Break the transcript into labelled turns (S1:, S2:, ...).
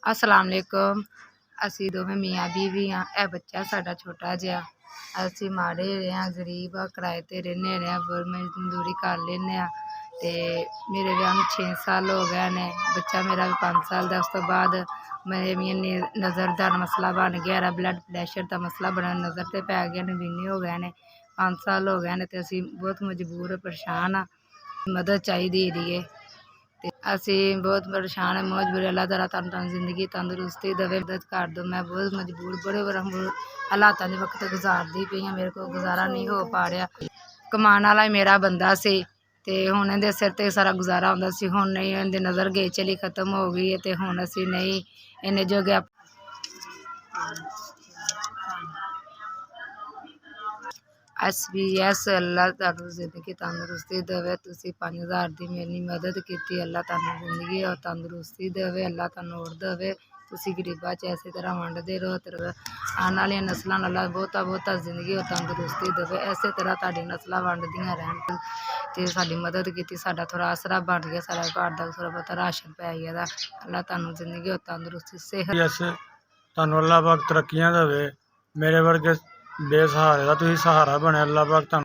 S1: अस्सलाम वालेकुम। ਅਸੀਂ ਦੋਵੇਂ ਮੀਆਂ ਬੀਵੀ ਹਾਂ। ਇਹ ਬੱਚਾ ਸਾਡਾ ਛੋਟਾ ਜਿਹਾ। ਅਸੀਂ ਮਾੜੇ ਰਹੇ ਹਾਂ, ਗਰੀਬ ਆ, ਕਿਰਾਏ 'ਤੇ ਰਹਿੰਦੇ ਰਹੇ ਹਾਂ, ਮਜ਼ਦੂਰੀ ਕਰ ਲੈਂਦੇ ਹਾਂ। ਅਤੇ ਮੇਰੇ ਵਿਆਹ ਨੂੰ 6 ਸਾਲ ਹੋ ਗਏ ਨੇ। ਬੱਚਾ ਮੇਰਾ ਵੀ 5 ਸਾਲ ਦਾ। ਉਸ ਤੋਂ ਬਾਅਦ ਮੇਰੀ ਨਜ਼ਰ ਦਾ ਮਸਲਾ ਬਣ ਗਿਆ, ਬਲੱਡ ਪ੍ਰੈਸ਼ਰ ਦਾ ਮਸਲਾ ਬਣਿਆ, ਨਜ਼ਰ 'ਤੇ ਪੈ ਗਿਆ, ਨਬੀਨੇ ਹੋ ਗਏ ਨੇ। 5 ਸਾਲ ਹੋ ਗਏ ਨੇ ਅਤੇ ਅਸੀਂ ਬਹੁਤ ਮਜਬੂਰ ਪਰੇਸ਼ਾਨ ਹਾਂ। ਮਦਦ ਚਾਹੀਦੀ ਇਹਦੀ। ਤੇ ਅਸੀਂ ਬਹੁਤ ਪਰੇਸ਼ਾਨ ਹਾਂ, ਮਜਬੂਰ। ਅੱਲਾਹ ਤਾਲਾ ਤੁਹਾਨੂੰ ਜ਼ਿੰਦਗੀ ਤੰਦਰੁਸਤੀ ਦੇਵੇ, ਮਦਦ ਕਰ ਦਿਓ। ਮੈਂ ਬਹੁਤ ਮਜਬੂਰ, ਬੜੇ ਹਾਲਾਤਾਂ ਦੇ ਵਕਤ ਗੁਜ਼ਾਰਦੀ ਪਈ ਹਾਂ। ਮੇਰੇ ਕੋਲ ਗੁਜ਼ਾਰਾ ਨਹੀਂ ਹੋ ਪਾ ਰਿਹਾ। ਕਮਾਉਣ ਵਾਲਾ ਮੇਰਾ ਬੰਦਾ ਸੀ ਅਤੇ ਹੁਣ ਇਹਦੇ ਸਿਰ 'ਤੇ ਸਾਰਾ ਗੁਜ਼ਾਰਾ ਹੁੰਦਾ ਸੀ। ਹੁਣ ਨਹੀਂ, ਇਹਦੀ ਨਜ਼ਰ ਗਈ ਚਲੀ ਖਤਮ ਹੋ ਗਈ ਅਤੇ ਹੁਣ ਅਸੀਂ ਨਹੀਂ ਇੰਨੇ ਜੋਗੇ। ਅੱਲਾਹ ਤੁਹਾਨੂੰ ਜ਼ਿੰਦਗੀ ਤੰਦਰੁਸਤੀ ਦੇਵੇ। ਤੁਸੀਂ 5000 ਦੀ ਮੇਰੀ ਮਦਦ ਕੀਤੀ। ਅੱਲਾਹ ਤੁਹਾਨੂੰ ਜ਼ਿੰਦਗੀ ਔਰ ਤੰਦਰੁਸਤੀ ਦੇਵੇ। ਅੱਲਾਹ ਤੁਹਾਨੂੰ ਹੋਰ ਦੇਵੇ। ਤੁਸੀਂ ਗਰੀਬਾਂ 'ਚ ਇਸੇ ਤਰ੍ਹਾਂ ਵੰਡਦੇ ਰਹੋ ਤੇ ਆਉਣ ਵਾਲੀਆਂ ਨਸਲਾਂ ਨੂੰ ਅੱਲਾਹ ਬਹੁਤਾ ਜ਼ਿੰਦਗੀ ਔਰ ਤੰਦਰੁਸਤੀ ਦੇਵੇ। ਇਸੇ ਤਰ੍ਹਾਂ ਤੁਹਾਡੀ ਨਸਲਾਂ ਵੰਡਦੀਆਂ ਰਹਿਣ। ਅਤੇ ਸਾਡੀ ਮਦਦ ਕੀਤੀ, ਸਾਡਾ ਥੋੜ੍ਹਾ ਆਸਰਾ ਬਣ ਗਿਆ, ਸਾਡਾ ਘਰ ਦਾ ਥੋੜ੍ਹਾ ਬਹੁਤਾ ਰਾਸ਼ਨ ਪੈ ਗਿਆ ਦਾ। ਅੱਲਾਹ ਤੁਹਾਨੂੰ ਜ਼ਿੰਦਗੀ ਔਰ ਤੰਦਰੁਸਤੀ ਸਿਹਤ।
S2: ਤੁਹਾਨੂੰ ਅੱਲਾਹ ਪਾਕ ਤਰੱਕੀਆਂ ਦੇਵੇ। ਮੇਰੇ ਵਰਗੇ ਬੇਸਹਾਰੇ ਦਾ ਤੁਸੀਂ ਸਹਾਰਾ ਬਣਿਆ। ਅੱਲਾਹ ਪਾਕ ਤੁਹਾਨੂੰ